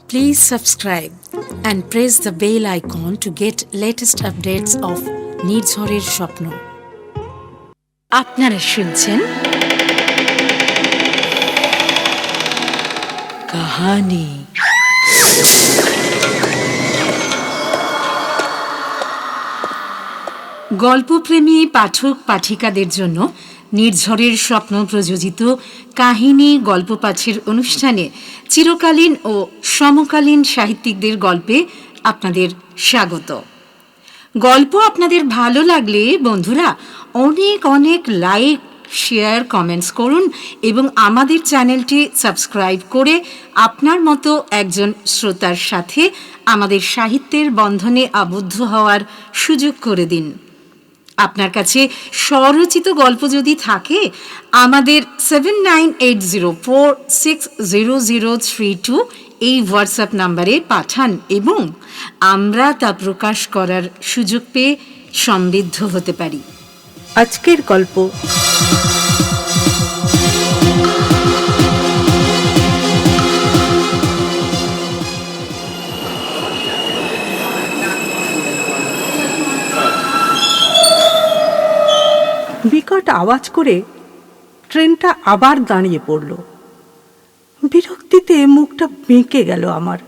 Please subscribe and press the bell icon to get latest updates of নির্ঝরের স্বপ্ন। আপনারা শুনছেন কাহানি। গল্পপ্রেমী পাঠক পাঠিকাদের জন্য নির্ঝরের স্বপ্ন প্রযোজিত কাহিনী গল্প পাঠের অনুষ্ঠানে চিরকালীন ও সমকালীন সাহিত্যিকদের গল্পে আপনাদের স্বাগত। গল্প আপনাদের ভালো লাগলে বন্ধুরা অনেক অনেক লাইক, শেয়ার, কমেন্টস করুন এবং আমাদের চ্যানেলটি সাবস্ক্রাইব করে আপনার মতো একজন শ্রোতার সাথে আমাদের সাহিত্যের বন্ধনে আবদ্ধ হওয়ার সুযোগ করে দিন। আপনার কাছে স্বরচিত গল্প যদি থাকে আমাদের 7980460032 এই হোয়াটসঅ্যাপ নাম্বারে পাঠান এবং আমরা তা প্রকাশ করার সুযোগ পেয়ে সমৃদ্ধ হতে পারি। আজকের গল্প বিকট আওয়াজ করে ট্রেনটা আবার দাঁড়িয়ে পড়ল। বিরক্তিতে মুখটা বেঁকে গেল আমার।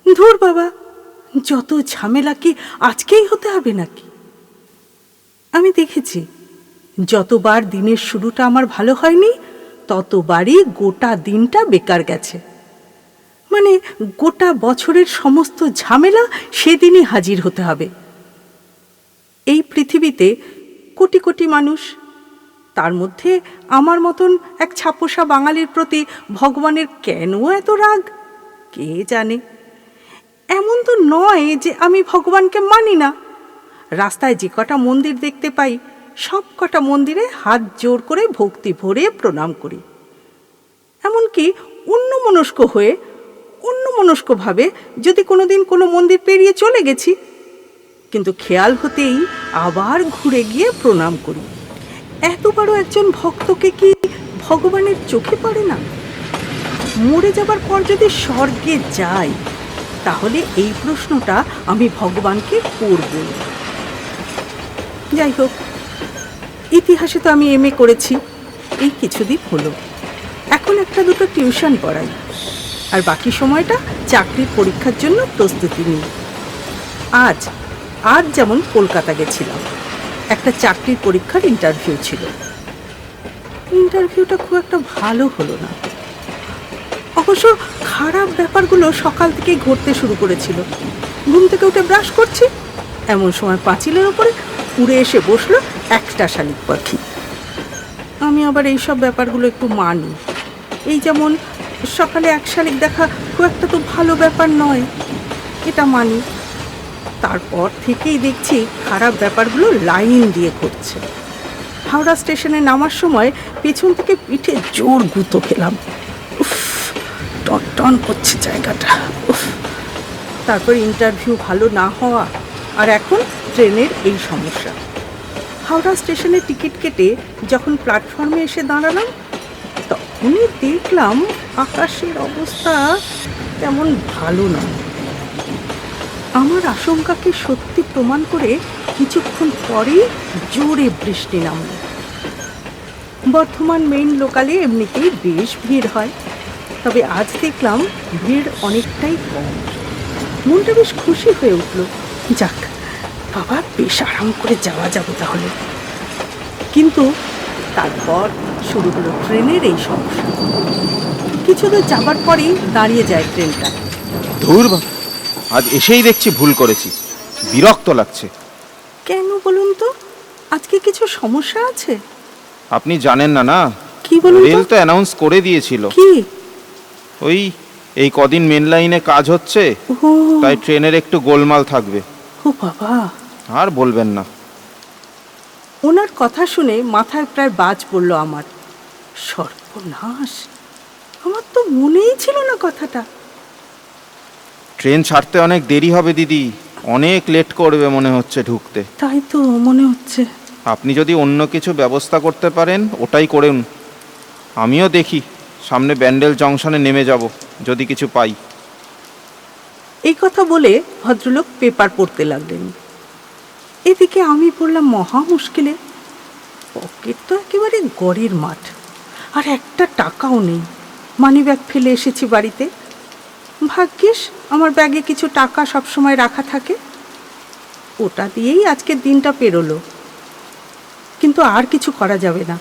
ধুর বাবা, যত ঝামেলা কি আজকেই হতে হবে নাকি? আমি দেখেছি যতবার দিনের শুরুটা আমার ভালো হয়নি ততবারই গোটা দিনটা বেকার গেছে। মানে গোটা বছরের সমস্ত ঝামেলা সেদিনই হাজির হতে হবে। এই পৃথিবীতে কোটি কোটি মানুষ, তার মধ্যে আমার মতন এক ছাপোষা বাঙালির প্রতি ভগবানের কেন এত রাগ কে জানে। এমন তো নয় যে আমি ভগবানকে মানি না। রাস্তায় যে কটা মন্দির দেখতে পাই সব কটা মন্দিরে হাত জোর করে ভক্তি ভরে প্রণাম করি। এমনকি অন্যমনস্কভাবে যদি কোনোদিন কোনো মন্দির পেরিয়ে চলে গেছি, কিন্তু খেয়াল হতেই আবার ঘুরে গিয়ে প্রণাম করি। এত বড় একজন ভক্তকে কি ভগবানের চোখে পড়ে না? মরে যাবার পর যদি স্বর্গে যাই তাহলে এই প্রশ্নটা আমি ভগবানকে করব। যাই হোক, ইতিহাসে তো আমি এমএ করেছি, এই কিছুদিন হলো। এখন একটা দুটো টিউশন পড়াই আর বাকি সময়টা চাকরির পরীক্ষার জন্য প্রস্তুতি নিই। আজ যেমন কলকাতা গেছিলাম, একটা চাকরির পরীক্ষার ইন্টারভিউ ছিল। ইন্টারভিউটা খুব একটা ভালো হলো না। অবশ্য খারাপ ব্যাপারগুলো সকাল থেকেই ঘটতে শুরু করেছিল। ঘুম থেকে উঠে ব্রাশ করছি, এমন সময় পাঁচিলের ওপরে উড়ে এসে বসলো একটা শালিক পাখি। আমি আবার এইসব ব্যাপারগুলো একটু মানি। এই যেমন সকালে এক শালিক দেখা খুব একটা তো ভালো ব্যাপার নয়, এটা মানি। তারপর থেকেই দেখছি খারাপ ব্যাপারগুলো লাইন দিয়ে ঘটছে। হাওড়া স্টেশনে নামার সময় পেছন থেকে পিঠে জোর গুঁতো খেলাম। উফ, টন করছে জায়গাটা। তারপর ইন্টারভিউ ভালো না হওয়া, আর এখন ট্রেনের এই সমস্যা। হাওড়া স্টেশনে টিকিট কেটে যখন প্ল্যাটফর্মে এসে দাঁড়ালাম তখনই দেখলাম আকাশের অবস্থা তেমন ভালো নয়। আমার আশঙ্কাকে সত্যি প্রমাণ করে কিছুক্ষণ পরেই জোরে বৃষ্টি নামল। বর্ধমান মেইন লোকালে এমনিতেই বেশ ভিড় হয়, তবে আজ দেখলাম ভিড় অনেকটাই কম। মনটা বেশ খুশি হয়ে উঠল। যাক বাবা, বেশ আরাম করে যাওয়া যাবে তাহলে। কিন্তু তারপর শুরু হলো ট্রেনের এই সমস্যা। কিছু দূর যাবার পরেই দাঁড়িয়ে যায় ট্রেনটা। ধুর বাবা, আজ এসেই দেখছি ভুল করেছি, বিরক্ত লাগছে। কেন বলুন তো, আজকে কিছু সমস্যা আছে? আপনি জানেন না? না, কি বলুন? রেল তো অ্যানাউন্স করে দিয়েছিল। কি? ওই এই কদিন মেন লাইনে কাজ হচ্ছে, তাই ট্রেনের একটু গোলমাল থাকবে। ও বাবা, আর বলবেন না। ওনার কথা শুনে মাথায় প্রায় বাজ পড়ল আমার। সর্বনাশ, আমার তো মনেই ছিল না কথাটা। ট্রেন ছাড়তে অনেক দেরি হবে দিদি, অনেক লেট করবে মনে হচ্ছে ঢুকতে। তাই তো মনে হচ্ছে। আপনি যদি অন্য কিছু ব্যবস্থা করতে পারেন ওটাই করুন। আমিও দেখি সামনে ব্যান্ডেল জংশনে নেমে যাব যদি কিছু পাই। এই কথা বলে ভদ্রলোক পেপার পড়তে লাগলেন। এদিকে আমি পড়লাম মহা মুশকিলে। পকেট তো একেবারে গড়ের মাঠ, আর একটা টাকাও নেই। মানিব্যাগ ফেলে এসেছি বাড়িতে। ভাগ্যিস আমার ব্যাগে কিছু টাকা সবসময় রাখা থাকে, ওটা দিয়েই আজকের দিনটা পেরোলো। কিন্তু আর কিছু করা যাবে না।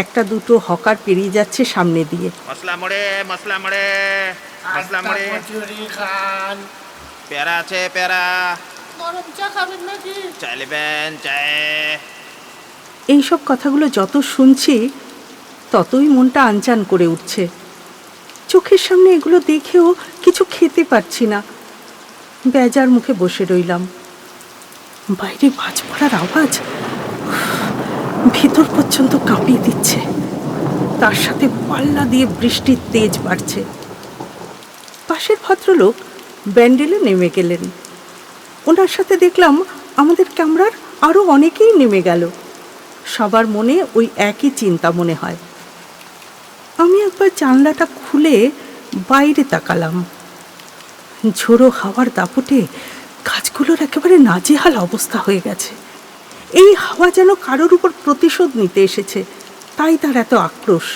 একটা দুটো হকার পেরিয়ে যাচ্ছে সামনে দিয়ে। মশলা মোড়ে, মশলা মোড়ে, মশলা মোড়ে। খান পেয়ারা আছে, পেয়ারা। গরম চা খাবেন নাকি? চাই নেবেন, চাই। এইসব কথাগুলো যত শুনছি ততই মনটা আনচান করে উঠছে। চোখের সামনে এগুলো দেখেও কিছু খেতে পারছি না। বেজার মুখে বসে রইলাম। বাইরে বাজ পড়ার আওয়াজ ভেতর পর্যন্ত কাঁপিয়ে দিচ্ছে। তার সাথে পাল্লা দিয়ে বৃষ্টির তেজ বাড়ছে। পাশের ভদ্রলোক ব্যান্ডেলে নেমে গেলেন। ওনার সাথে দেখলাম আমাদের কামরার আরও অনেকেই নেমে গেল। সবার মনে ওই একই চিন্তা মনে হয়। আমি একবার জানলাটা খুলে বাইরে তাকালাম। ঝোড়ো হাওয়ার দাপটে গাছগুলোর একেবারে নাজেহাল অবস্থা হয়ে গেছে। এই হাওয়া যেন কারোর উপর প্রতিশোধ নিতে এসেছে, তাই তার এত আক্রোশ।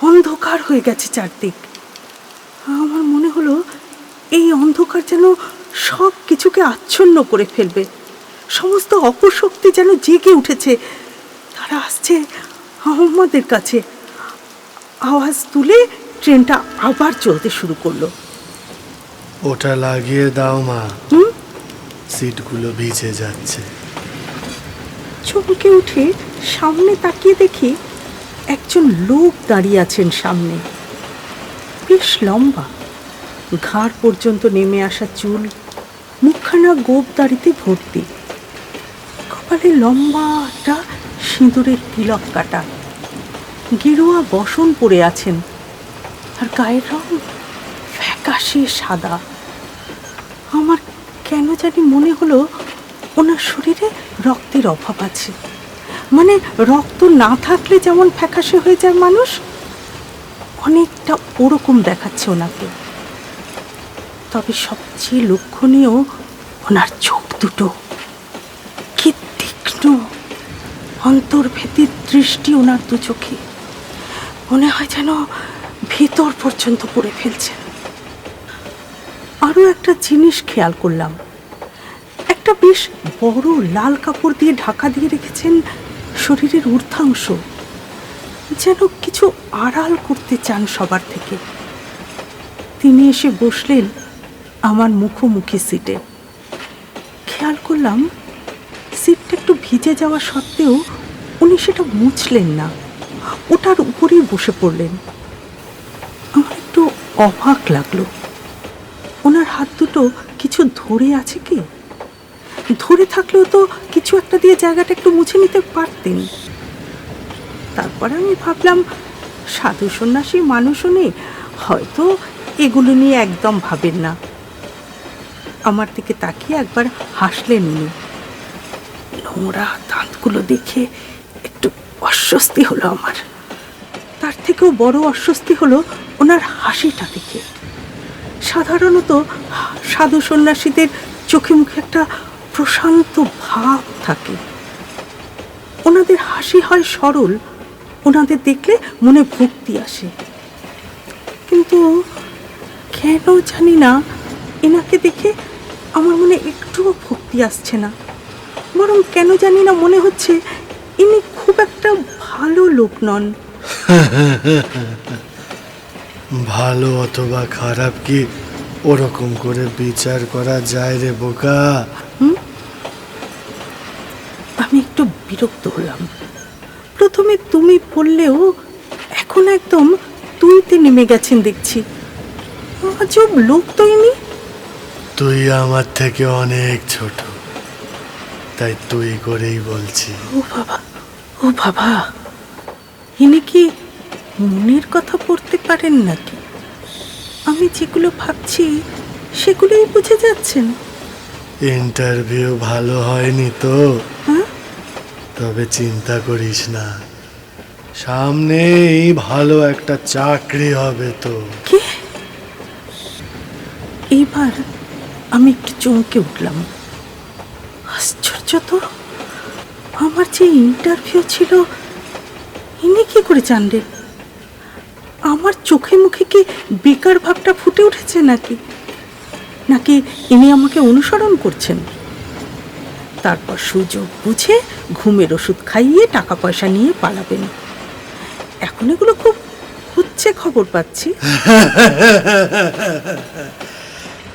অন্ধকার হয়ে গেছে চারদিক। আমার মনে হলো এই অন্ধকার যেন সব কিছুকে আচ্ছন্ন করে ফেলবে। সমস্ত অপশক্তি যেন জেগে উঠেছে। তারা আসছে আমাদের কাছে। আওয়াজ তুলে ট্রেনটা আবার চলতে শুরু করলো। ওটা লাগিয়ে দাও মা, সিটগুলো ভিজে যাচ্ছে। চমকে উঠে সামনে তাকিয়ে দেখি একজন লোক দাঁড়িয়ে আছেন সামনে। বেশ লম্বা, ঘাড় পর্যন্ত নেমে আসা চুল, মুখখানা গোপ দাড়িতে ভর্তি। কপালে লম্বা একটা সিঁদুরের তিলক কাটা। গেরুয়া বসন পরে আছেন, আর গায়ের রং ফ্যাকাশে সাদা। আমার কেন জানি মনে হলো ওনার শরীরে রক্তের অভাব আছে। মানে রক্ত না থাকলে যেমন ফ্যাকাশে হয়ে যায় মানুষ, অনেকটা ওরকম দেখাচ্ছে ওনাকে। তবে সবচেয়ে লক্ষণীয় ওনার চোখ দুটো। কি তীক্ষ্ণ অন্তর্ভেদী দৃষ্টি ওনার দু চোখে। মনে হয় যেন ভেতর পর্যন্ত পড়ে ফেলছেন। আরও একটা জিনিস খেয়াল করলাম, একটা বেশ বড় লাল কাপড় দিয়ে ঢাকা দিয়ে রেখেছেন শরীরের ঊর্ধ্বাংশ, যেন কিছু আড়াল করতে চান সবার থেকে। তিনি এসে বসলেন আমার মুখোমুখি সিটে। খেয়াল করলাম সিটটা একটু ভিজে যাওয়া সত্ত্বেও উনি সেটা মুছলেন না, ওটার উপরেই বসে পড়লেন। আমার একটু অবাক লাগলো। ওনার হাত দুটো কিছু ধরে আছে কি? ধরে থাকলেও তো কিছু একটা দিয়ে জায়গাটা একটু মুছে নিতে পারতেন। তারপর আমি ভাবলাম সাধু সন্ন্যাসী মানুষও নেই, হয়তো এগুলো নিয়ে একদম ভাবেন না। আমার দিকে তাকিয়ে একবার হাসলেন উনি। নোংরা দাঁতগুলো দেখে একটু অস্বস্তি হলো আমার। তার থেকেও বড় অস্বস্তি হলো ওনার হাসিটা দেখে। সাধারণত সাধু সন্ন্যাসীদের চোখে মুখে একটা প্রশান্ত ভাব থাকে। ওনাদের হাসি হয় সরল, ওনাদের দেখলে মনে ভক্তি আসে। কিন্তু কেন জানি না এনাকে দেখে আমার মনে একটুও ভক্তি আসছে না, বরং কেন জানি না মনে হচ্ছে ইনি খুব একটা ভালো লোক নন। ভালো অথবা খারাপ কি ওরকম করে বিচার করা যায় রে বোকা? আমি একটু বিরক্ত হলাম। প্রথমে তুমি বললেও এখন একদম তুইতে নেমে গেছেন দেখছি। আজব লোক তো ইনি। তুই আমার থেকে অনেক ছোট, তাই তুই করেই বলছি। ও বাবা, ও বাবা, ইনি কি মনের কথা পড়তে পারেন নাকি? আমি যেগুলো ভাবছি সেগুলোই বুঝে যাচ্ছেন। ইন্টারভিউ ভালো হয়নি তো? হ্যাঁ, তবে চিন্তা করিস না, সামনেই ভালো একটা চাকরি হবে তো। কি এইবার আমি একটু চমকে উঠলাম। আশ্চর্য তো, আমার যে ইন্টারভিউ ছিল ইনি কি করে জানলেন? আমার চোখে মুখে কি বেকার ভাবটা ফুটে উঠেছে নাকি নাকি ইনি আমাকে অনুসরণ করছেন? তারপর সুযোগ বুঝে ঘুমের ওষুধ খাইয়ে টাকা পয়সা নিয়ে পালাবেন। এখন এগুলো খুব হচ্ছে খবর পাচ্ছি।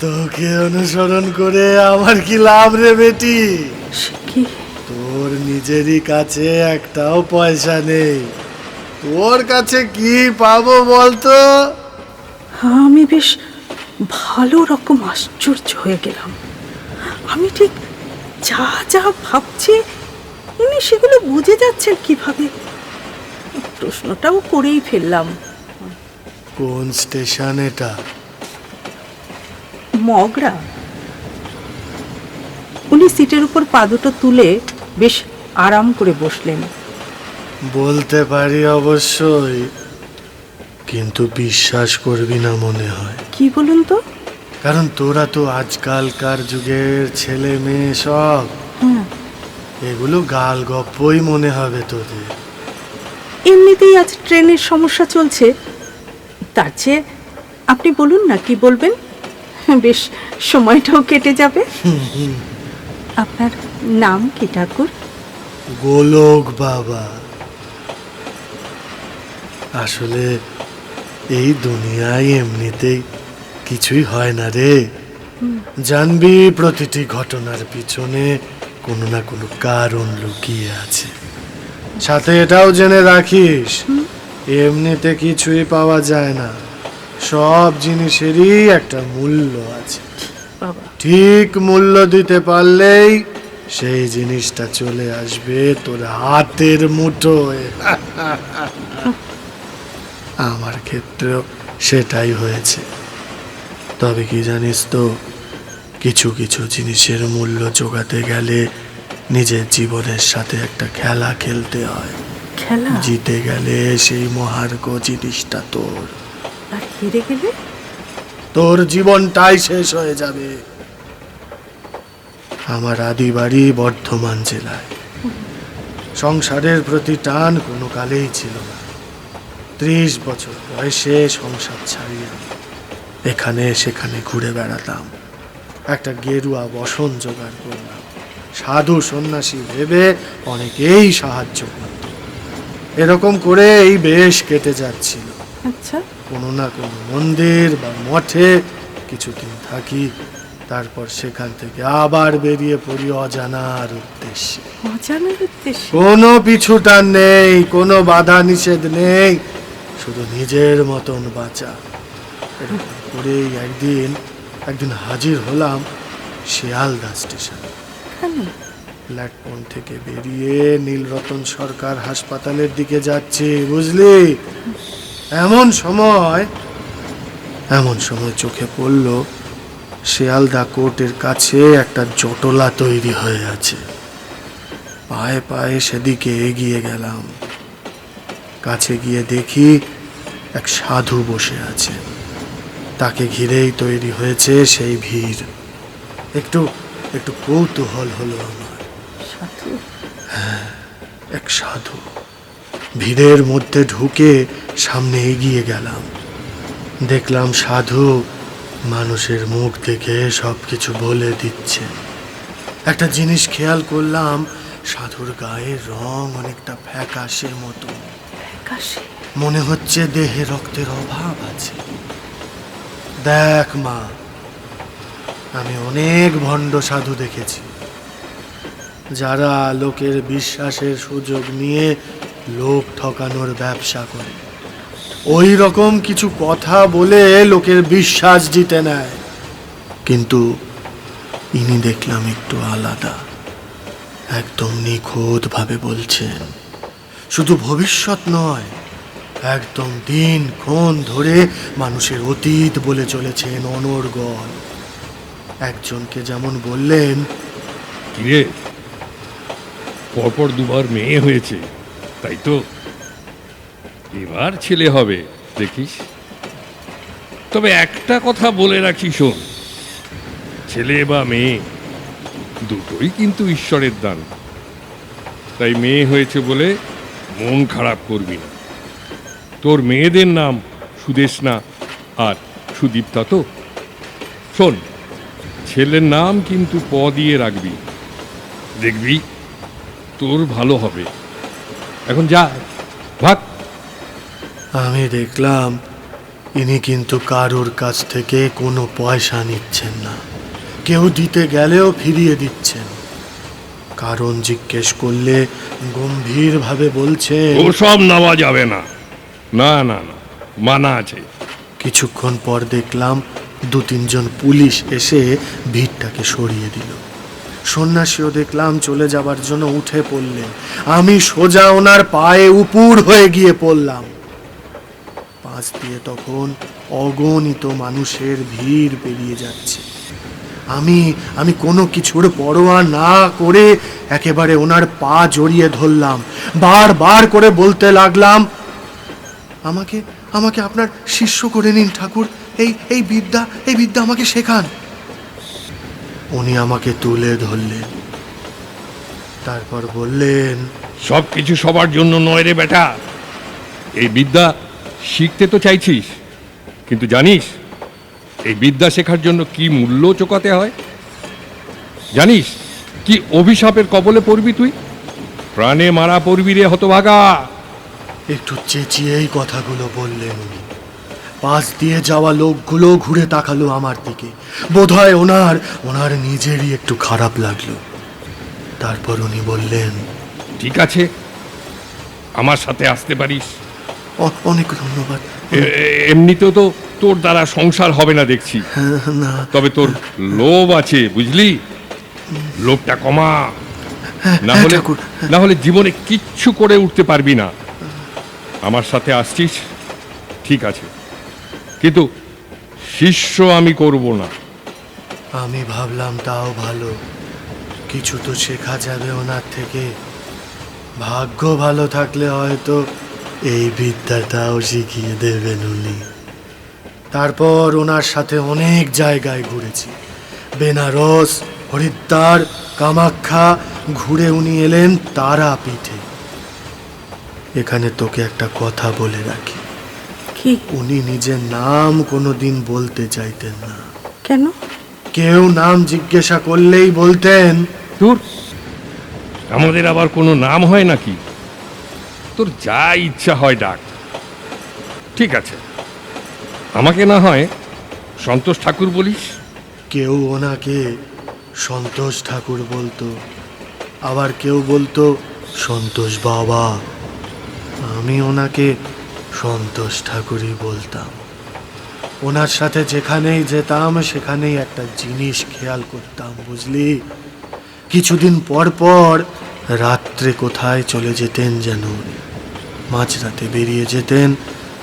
তোকে অনুসরণ করে আমার কি লাভ রে বেটি? সে কি? তোর নিজেরই কাছে একটাও পয়সা নেই, তোর কাছে কি পাবো বলতো? আমি বেশ ভালো রকম আশ্চর্য হয়ে গেলাম। আমি ঠিক যা যা ভাবছি উনি সেগুলো বুঝে যাচ্ছেন কিভাবে? প্রশ্নটাও করেই ফেললাম। কোন স্টেশন এটা? মগরা। উনি সিটের উপর পা দুটো তুলে বেশ আরাম করে বসলেন। বলতে পারি অবশ্যই, কিন্তু বিশ্বাস করবি না মনে হয়। কি বলুন তো? কারণ তোরা তো আজকালকার যুগের ছেলে মেয়ে সব, হ্যাঁ, এগুলো গাল গপ্পই মনে হবে তোদের। এমনিতেই আজ ট্রেনের সমস্যা চলছে, তার চেয়ে আপনি বলুন না কি বলবেন, বেশ সময়টাও কেটে যাবে। আপনার নাম কি ঠাকুর? গোলক বাবা। আসলে এই দুনিয়ায় এমনিতেই কিছুই হয় না রে, জানবি প্রতিটি ঘটনার পিছনে কোনো না কোনো কারণ লুকিয়ে আছে। সাথে এটাও জেনে রাখিস, এমনিতে কিছুই পাওয়া যায় না, সব জিনিসেরই একটা মূল্য আছে। বাবা, ঠিক মূল্য দিতে পারলেই সেই জিনিসটা চলে আসবে তোর হাতের মুঠোয়। আমার ক্ষেত্রেও সেটাই হয়েছে। তবে কি জানিস তো, কিছু কিছু জিনিসের মূল্য জোগাতে গেলে নিজের জীবনের সাথে একটা খেলা খেলতে হয়। খেলা? জিতে গেলে সেই মহার্ঘ জিনিসটা তোর, আর হেরে গেলে? তোর জীবনটাই শেষ হয়ে যাবে। আমার আদি বাড়ি বর্ধমান জেলায়। সংসারের প্রতি টান কোনো কালেই ছিল না। 30 বছর বয়সে সংসার ছাড়িয়ে এখানে সেখানে ঘুরে বেড়াতাম। একটা গেরুয়া বসন জোগাড় করলাম। সাধু সন্ন্যাসী ভেবে অনেকেই সাহায্য করত। এরকম করে এই বেশ কেটে যাচ্ছিল। আচ্ছা, কোনো না কোনো মন্দির বা মঠে কিছুদিন থাকি, তারপর সেখান থেকে আবার বেরিয়ে পড়ি অজানার উদ্দেশ্যে। অজানার উদ্দেশ্যে? কোনো পিছুটান নেই, কোনো বাধা নিষেধ নেই, শুধু নিজের মতন বাঁচা। এরকম করেই একদিন হাজির হলাম শিয়ালদা স্টেশনে। প্ল্যাটফর্ম থেকে বেরিয়ে নীলরতন সরকার হাসপাতালের দিকে যাচ্ছি, বুঝলি? এমন সময় চোখে পড়ল শিয়ালদা কোর্টের কাছে একটা জটলা তৈরি হয়ে আছে। পায়ে পায়ে সেদিকে এগিয়ে গেলাম। কাছে গিয়ে দেখি এক সাধু বসে আছে। তাকে ঘিরেই তৈরি হয়েছে সেই ভিড়। একটু একটু কৌতূহল হলো আমার। সাধু? হ্যাঁ, এক সাধু। ভিড়ের মধ্যে ঢুকে সামনে এগিয়ে গেলাম। দেখলাম সাধু মানুষের মুখ দেখে সবকিছু বলে দিচ্ছে। একটা জিনিস খেয়াল করলাম, সাধুর গায়ের রং অনেকটা ফ্যাকাশে মতো। ফ্যাকাশে? মনে হচ্ছে দেহে রক্তের অভাব আছে। দেখ মা, আমি অনেক ভণ্ড সাধু দেখেছি, যারা লোকের বিশ্বাসের সুযোগ নিয়ে লোক ঠকানোর ব্যবসা করে, ওই রকম কিছু কথা বলে লোকের বিশ্বাস জিতে নেয়। কিন্তু ইনি দেখলাম একটু আলাদা। একদম নিখুঁত ভাবে বলছেন। শুধু ভবিষ্যৎ নয়, একদম দিনক্ষণ ধরে মানুষের অতীত বলে চলেছেন অনর্গল। একজনকে যেমন বললেন, কিরে, পরপর দুবার মেয়ে হয়েছে, তাই তো? এবার ছেলে হবে দেখিস। তবে একটা কথা বলে রাখি, শোন, ছেলে বা মেয়ে দুটোই কিন্তু ঈশ্বরের দান। তাই মেয়ে হয়েছে বলে মন খারাপ করবি না। তোর মেয়েদের নাম সুদেশনা আর সুদীপ্তা তো। শোন, ছেলের নাম কিন্তু প দিয়ে রাখবি, দেখবি তোর ভালো হবে। এখন যা, ভাগ। আমি দেখলাম ইনি কিন্তু কারোর কাছ থেকে কোনো পয়সা নিচ্ছেন না, কেউ দিতে গেলেও ফিরিয়ে দিচ্ছেন। কারণ জিজ্ঞেস করলে গম্ভীরভাবে বলছেন, ওসব নেওয়া যাবে না, না না না, মানা আছে। কিছুক্ষণ পর দেখলাম 2-3 জন পুলিশ এসে ভিড়টাকে সরিয়ে দিল। সন্ন্যাসীও দেখলাম চলে যাবার জন্য উঠে পড়লেন। আমি সোজা ওনার পায়ে উপুড় হয়ে গিয়ে পড়লাম। পাশ দিয়ে তখন অগণিত মানুষের ভিড় পেরিয়ে যাচ্ছে। আমি কোনো কিছুর পরোয়া না করে একেবারে ওনার পা জড়িয়ে ধরলাম। বারবার করে বলতে লাগলাম, আমাকে আমাকে আপনার শিষ্য করে নিন ঠাকুর, এই বিদ্যা আমাকে শেখান। উনি আমাকে তুলে ধরলেন, তারপর বললেন, সব কিছু সবার জন্য নয় রে বেটা। এই বিদ্যা শিখতে তো চাইছিস, কিন্তু জানিস এই বিদ্যা শেখার জন্য কি মূল্য চোকাতে হয়? জানিস কি অভিশাপের কবলে পড়বি তুই? প্রাণে মারা পড়বি রে হতভাগা। একটু চেঁচিয়েই কথাগুলো বললেন উনি। পাশ দিয়ে যাওয়া লোকগুলো ঘুরে তাকালো আমার দিকে। বোধহয় ওনার নিজেরই একটু খারাপ লাগলো। তারপর উনি বললেন, ঠিক আছে, আমার সাথে আসতে পারিস। অনেক ধন্যবাদ। এমনিতেও তো তোর দ্বারা সংসার হবে না দেখছি। না, তবে তোর লোভ আছে, বুঝলি? লোভটা কমা, ঠাকুর। না হলে জীবনে কিচ্ছু করে উঠতে পারবি না। আমার সাথে আসছিস, ঠিক আছে, কিন্তু শিষ্য আমি করব না। আমি ভাবলাম তাও ভালো, কিছু তো শেখা যাবে ওনার থেকে। ভাগ্য ভালো থাকলে হয়তো এই বিদ্যাটাও শিখিয়ে দেবেন উনি। তারপর ওনার সাথে অনেক জায়গায় ঘুরেছি, বেনারস, হরিদ্বার, কামাখ্যা ঘুরে উনি এলেন তারাপীঠে। এখানে তোকে একটা কথা বলে রাখি, কি? উনি নিজের নাম কোনোদিন বলতে চাইতেন না। কেন? কেউ নাম জিজ্ঞাসা করলেই বলতেন, তোর আমাদের আবার কোনো নাম হয় নাকি? তোর যা ইচ্ছা হয় ডাক। ঠিক আছে, আমাকে না হয় সন্তোষ ঠাকুর বলিস। কেউ ওনাকে সন্তোষ ঠাকুর বলতো, আবার কেউ বলতো সন্তোষ বাবা। আমি ওনাকে সন্তোষ ঠাকুরই বলতাম। ওনার সাথে যেখানেই যেতাম সেখানেই একটা জিনিস খেয়াল করতাম, বুঝলি? কিছুদিন পর পর রাত্রে কোথায় চলে যেতেন যেন উনি। মাঝরাতে বেরিয়ে যেতেন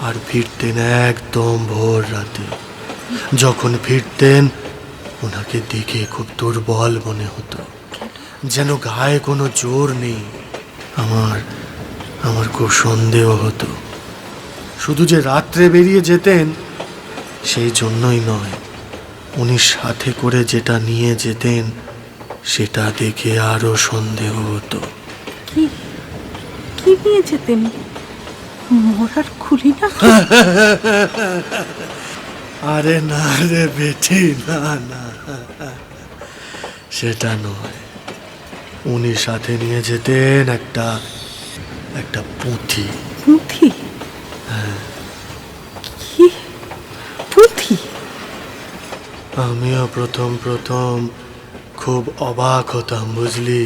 আর ফিরতেন একদম ভোর রাতে। যখন ফিরতেন ওনাকে দেখে খুব দুর্বল মনে হতো, যেন গায়ে কোনো জোর নেই। আমার খুব সন্দেহ হতো। শুধু যে রাত্রে বেরিয়ে যেতেন সেই জন্যই নয়, উনি সাথে করে যেটা নিয়ে যেতেন সেটা দেখে আরো সন্দেহ হতো। কি কি নিয়ে যেতেন? মরার খুলি না? আরে না রে বেটি, না না, সেটা নয়। উনি সাথে নিয়ে যেতেন একটা পুঁথি। পুঁথি? কি পুঁথি? আমিও প্রথম খুব অবাক হতাম, বুঝলি?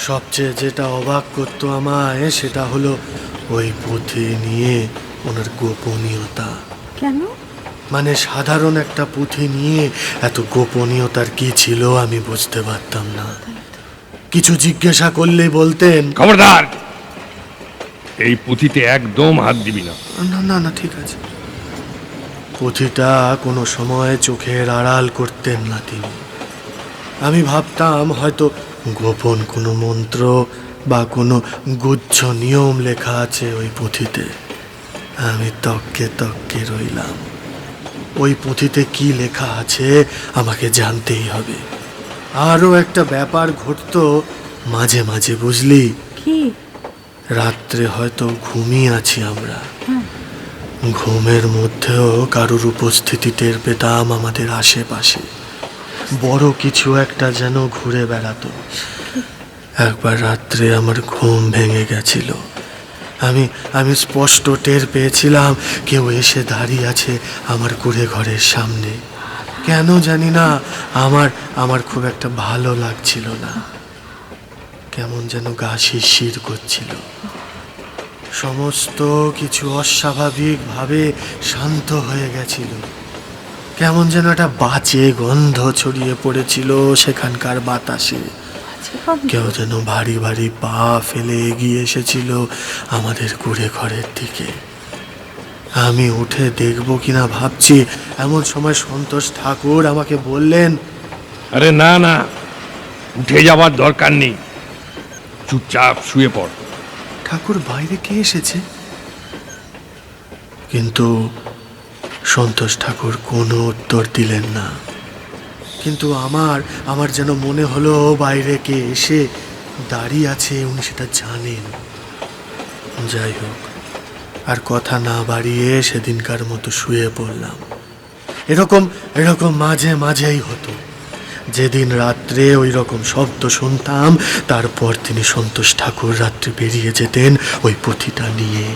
সবচেয়ে যেটা অবাক করতো আমায় সেটা হলো ওই পুঁথি নিয়ে ওনার গোপনীয়তা। কেন? মানে সাধারণ একটা পুঁথি নিয়ে এত গোপনীয়তার কি ছিল আমি বুঝতে পারতাম না। কিছু জিজ্ঞাসা করলেই বলতেন, খবরদার, এই পুঁথিতে একদম হাত দিবি না। না না না, ঠিক আছে। পুঁথিটা কোনো সময় চোখের আড়াল করতেন না তিনি। আমি ভাবতাম হয়তো গোপন কোনো মন্ত্র বা কোনো গুচ্ছ নিয়ম লেখা আছে ওই পুঁথিতে। আমি তককে রইলাম। ওই পুঁথিতে কি লেখা আছে আমাকে জানতেই হবে। আরও একটা ব্যাপার ঘটতো মাঝে মাঝে, বুঝলি? কি? রাত্রে হয়তো ঘুমিয়ে আছি আমরা, ঘুমের মধ্যেও কারুর উপস্থিতি টের পেতাম আমাদের আশেপাশে। বড় কিছু একটা যেন ঘুরে বেড়াতো। একবার রাত্রে আমার ঘুম ভেঙে গেছিল। আমি স্পষ্ট টের পেয়েছিলাম কেউ এসে দাঁড়িয়ে আছে আমার কুঁড়ে ঘরের সামনে। কেন জানি না আমার খুব একটা ভালো লাগছিল না, কেমন যেন গা শিরশির করছিল। সমস্ত কিছু অস্বাভাবিকভাবে শান্ত হয়ে গেছিল। কেমন যেন একটা বাজে গন্ধ ছড়িয়ে পড়েছিল সেখানকার বাতাসে। কেউ যেন ভারী ভারী পা ফেলে এগিয়ে এসেছিল আমাদের কুঁড়ে ঘরের দিকে। আমি উঠে দেখবো কিনা ভাবছি, এমন সময় সন্তোষ ঠাকুর আমাকে বললেন, আরে না না, উঠে যাবার দরকার নেই, চুপচাপ শুয়ে পড়। ঠাকুর বাইরে কে এসেছে? কিন্তু সন্তোষ ঠাকুর কোনো উত্তর দিলেন না। কিন্তু আমার যেন মনে হলো বাইরে কে এসে দাঁড়িয়ে আছে, উনি সেটা জানেন। যাই হোক, আর কথা না বাড়িয়ে সেদিনকার মতো শুয়ে পড়লাম। এরকম মাঝে মাঝেই হতো। যেদিন রাত্রে ওই রকম শব্দ শুনতাম, তারপর তিনি সন্তোষ ঠাকুর রাত্রে বেরিয়ে যেতেন ওই পুঁথিটা নিয়ে।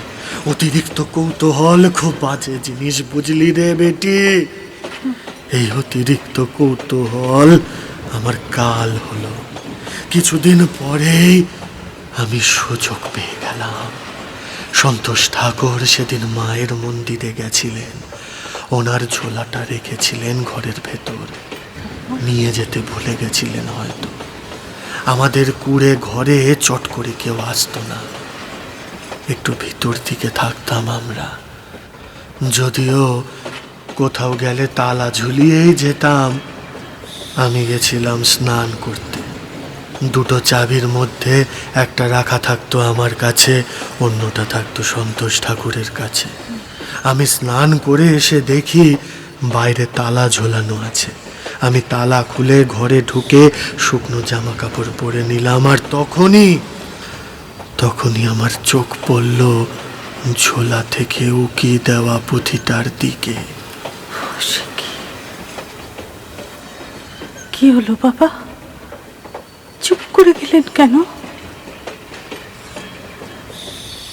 অতিরিক্ত কৌতূহল খুব বাজে জিনিস, বুঝলি রে বেটি? এই অতিরিক্ত কৌতূহল আমার কাল হলো। কিছুদিন পরেই আমি সুযোগ পেয়ে গেলাম। সন্তোষ ঠাকুর সেদিন মায়ের মন্দিরে গেছিলেন, ওনার ঝোলাটা রেখেছিলেন ঘরের ভেতর, নিয়ে যেতে ভুলে গেছিলেন হয়তো। আমাদের কুঁড়ে ঘরে চট করে কেউ আসতো না, একটু ভিতর দিকে থাকতাম আমরা। যদিও কোথাও গেলে তালা ঝুলিয়েই যেতাম। আমি গেছিলাম স্নান করতে। দুটো চাবির মধ্যে একটা রাখা থাকতো আমার কাছে, অন্যটা থাকতো সন্তোষ ঠাকুরের কাছে। আমি স্নান করে এসে দেখি বাইরে তালা ঝোলানো আছে। আমি তালা খুলে ঘরে ঢুকে শুকনো জামা কাপড় পরে নিলাম। আর তখনই আমার চোখ পড়ল ঝোলা থেকে উকি দেওয়া পুঁথিটার দিকে। কি হলো বাবা, চুপ করে গেলেন কেন?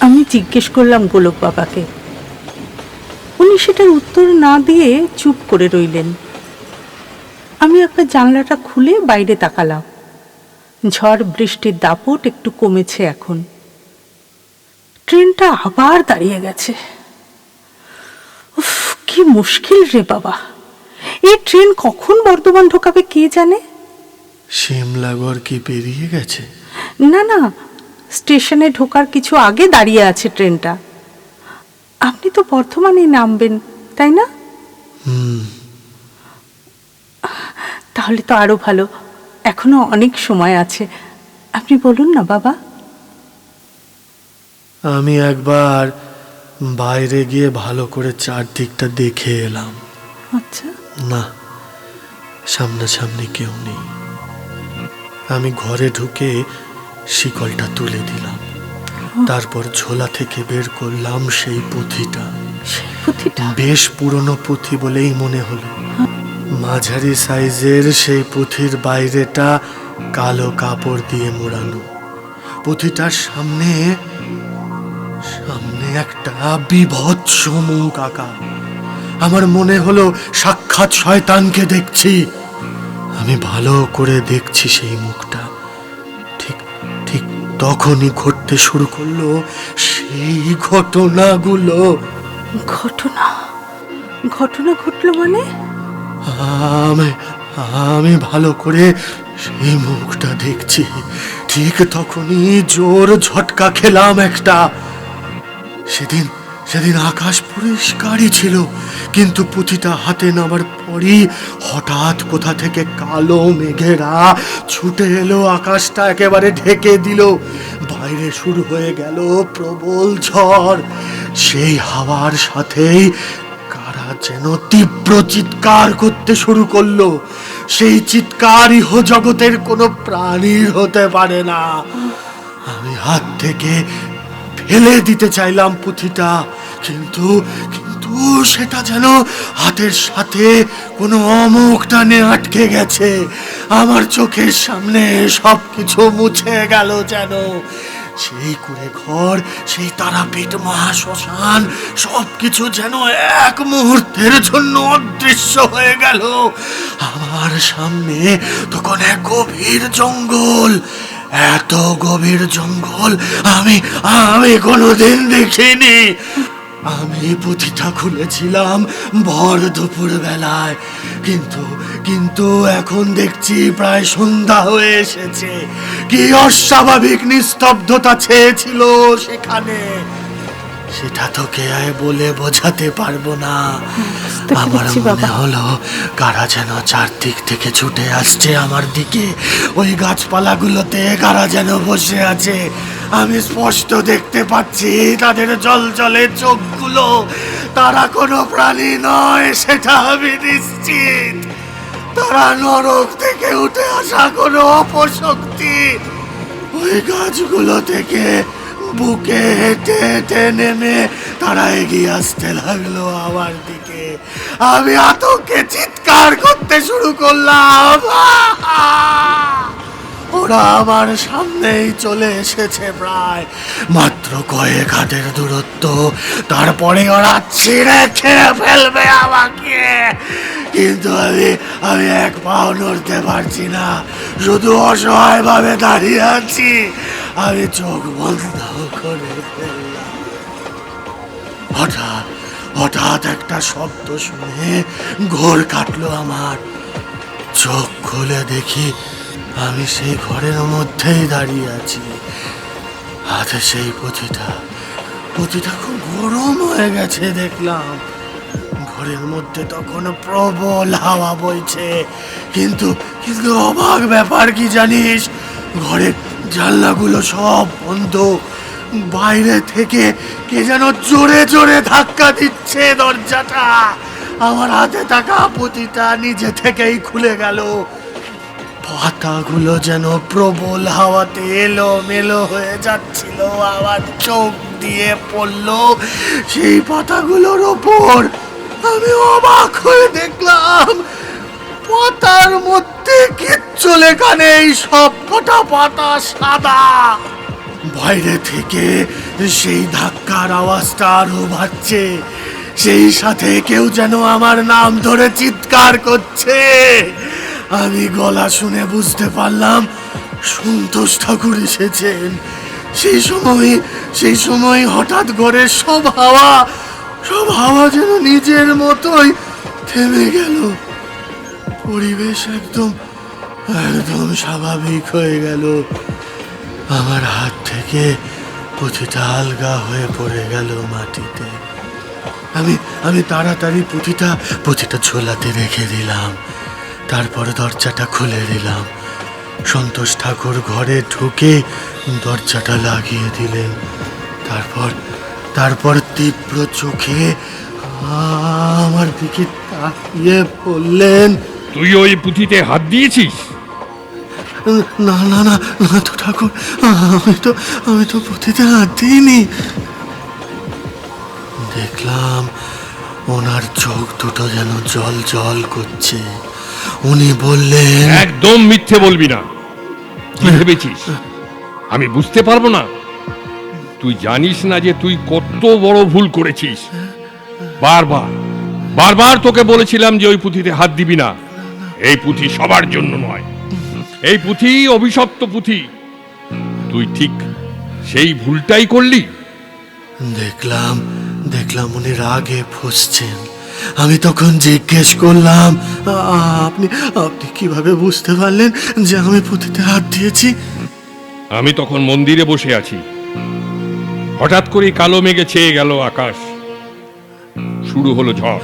আমি জিজ্ঞেস করলাম গোলক বাবাকে। উনি সেটার উত্তর না দিয়ে চুপ করে রইলেন। আমি একবার জানলাটা খুলে বাইরে তাকালাম। ঝড় বৃষ্টির দাপট একটু কমেছে এখন। ট্রেনটা আবার দাঁড়িয়ে গেছে। উফ, কি মুশকিল রে বাবা, এই ট্রেন কখন বর্ধমান ঢোকাবে কে জানে। সিমলাগড় কি পেরিয়ে গেছে? না, স্টেশনে ঢোকার কিছু আগে দাঁড়িয়ে আছে ট্রেনটা। আপনি তো বর্ধমানে নামবেন, তাই না? তাহলে তো আরো ভালো, এখনো অনেক সময় আছে। আপনি বলুন না বাবা। আমি একবার বাইরে গিয়ে ভালো করে চারদিকটা দেখে এলাম। আচ্ছা। না, সামনাসামনি কেউ নেই। আমি ঘরে ঢুকে শিকলটা তুলে দিলাম। তারপর ঝোলা থেকে বের করলাম সেই পুঁথিটা। বেশ পুরনো পুঁথি বলেই মনে হলো। মাঝারি সাইজের সেই পুঁথির বাইরেটা কালো কাপড় দিয়ে মোড়ানো। পুঁথিটার সামনে একটা বিভৎস মুখ আঁকা। আমার মনে হলো সাক্ষাৎ শয়তানকে দেখছি। আমি ভালো করে দেখছি সেই মুখটা। ঠিক তখনই ঘটতে শুরু করলো সেই ঘটনাগুলো। ঘটনা ঘটলো মানে? আমি ভালো করে সেই মুখটা দেখছি। ঠিক তখনই জোর ঝটকা খেলাম একটা। সেদিন আকাশ পরিষ্কারই ছিল, কিন্তু পুঁথিটা হাতে নেওয়ার পরই হঠাৎ কোথা থেকে কালো মেঘেরা ছুটে এলো, আকাশটা একেবারে ঢেকে দিল। বাইরে শুরু হয়ে গেল প্রবল ঝড়। সেই হাওয়ার সাথেই কারা যেন তীব্র চিৎকার করতে শুরু করলো। সেই চিৎকার ইহ জগতের কোনো প্রাণীর হতে পারে না। আমি হাত থেকে ফেলে দিতে চাইলাম পুঁথিটা, কিন্তু কিন্তু সেটা যেন হাতের সাথে কোনো অমোঘ টানে আটকে গেছে। আমার চোখের সামনে সবকিছু মুছে গেল যেন। সেই কুড়ে ঘর, সেই তারাপীঠ মহাশ্মশান, সবকিছু যেন এক মুহূর্তের জন্য অদৃশ্য হয়ে গেল। আমার সামনে তখন এক গভীর জঙ্গল। এত গভীর জঙ্গল আমি কোনোদিন দেখিনি। আমি পুঁথিটা খুলেছিলাম ভর দুপুর বেলায়, কিন্তু এখন দেখছি প্রায় সন্ধ্যা হয়ে এসেছে। কি অস্বাভাবিক নিস্তব্ধতা ছেয়েছিল সেখানে, সেটা তোকে বলে বোঝাতে পারবো না। আমার মনে হলো কারা যেন চারদিক থেকে ছুটে আসছে আমার দিকে। ওই গাছপালাগুলোতে কারা যেন বসে আছে। আমি স্পষ্ট দেখতে পাচ্ছি তাদের জলজলে চোখগুলো। তারা কোনো প্রাণী নয়, সেটা আমি নিশ্চিত। তারা নরক থেকে উঠে আসা কোনো অপশক্তি। ওই গাছগুলো থেকে বুকে হেঁটে হেঁটে নেমে তারা এগিয়ে আসতে লাগলো আমার দিকে। আমি আতঙ্কে চিৎকার করতে শুরু করলাম। ওরা আমার সামনেই চলে এসেছে, প্রায় মাত্র কয়েক হাতের দূরত্ব। তারপরে ওরা ছিঁড়ে খেয়ে ফেলবে আমাকে। কিন্তু আমি এক পাও নড়তে পারছি না, শুধু অসহায়ভাবে দাঁড়িয়ে আছি। আমি চোখ বন্ধ করে ফেললাম। হঠাৎ একটা শব্দ শুনে ঘোর কাটলো আমার। চোখ খুলে দেখি আমি সেই ঘরের মধ্যেই দাঁড়িয়ে আছি। হাতে সেই পুঁথিটা খুব গরম হয়ে গেছে দেখলাম। ঘরের মধ্যে তখন প্রবল হাওয়া বইছে, কিন্তু অবাক ব্যাপার কি জানিস, ঘরের জানলাগুলো সব বন্ধ। বাইরে থেকে কে যেন জোরে জোরে ধাক্কা দিচ্ছে দরজাটা। আমার হাতে থাকা পুঁথিটা নিজে থেকেই খুলে গেল। পাতাগুলো যেন প্রবল হাওয়াতে এলোমেলো হয়ে যাচ্ছিল। আমার চোখ দিয়ে পড়লো সেই পাতাগুলোর ওপর। আমি অবাক হয়ে দেখলাম পাতার মধ্যে কিচ্ছু লেখা নেই, সব কটা পাতা সাদা। বাইরে থেকে সেই ধাক্কার আওয়াজটা আরো বাড়ছে। সেই সাথে কেউ যেন আমার নাম ধরে চিৎকার করছে। আমি গলা শুনে বুঝতে পারলাম সন্তোষ ঠাকুর এসেছেন। সেই সময় হঠাৎ ঘরের সব হাওয়া যেন নিজের মতোই থেমে গেল। পরিবেশ একদম স্বাভাবিক হয়ে গেল। আমার হাত থেকে পুঁথিটা আলগা হয়ে পড়ে গেল মাটিতে। আমি তাড়াতাড়ি পুঁথিটা ঝোলাতে রেখে দিলাম। তারপর দরজাটা খুলে দিলাম। সন্তোষ ঠাকুর ঘরে ঢুকে দরজাটা লাগিয়ে দিলেন। তারপর তীব্র চোখে আমার দিকে তাকিয়ে বললেন, তুই ওই পুঁথিতে হাত দিয়েছিস? না না না না তো ঠাকুর, আমি তো পুঁথিতে হাত দিইনি। দেখলাম ওনার চোখ দুটো যেন জল জল করছে। উনি বললেন, একদম মিথ্যে বলবি না। কি ভেবেছিস আমি বুঝতে পারবো না? তুই জানিস না যে তুই কত বড় ভুল করেছিস? বারবার তোকে বলেছিলাম যে ওই পুঁথিতে হাত দিবি না। এই পুঁথি সবার জন্য নয়, এই পুঁথি অভিশপ্ত পুঁথি। তুই ঠিক সেই ভুলটাই করলি। দেখলাম উনি রাগে ফুঁসছেন। আমি তখন জিজ্ঞেস করলাম, আপনি কিভাবে বুঝতে পারলেন যে আমি পুঁথিতে হাত দিয়েছি? আমি তখন মন্দিরে বসে আছি। হঠাৎ করে কালো মেঘে ছেয়ে গেল আকাশ। শুরু হলো ঝড়।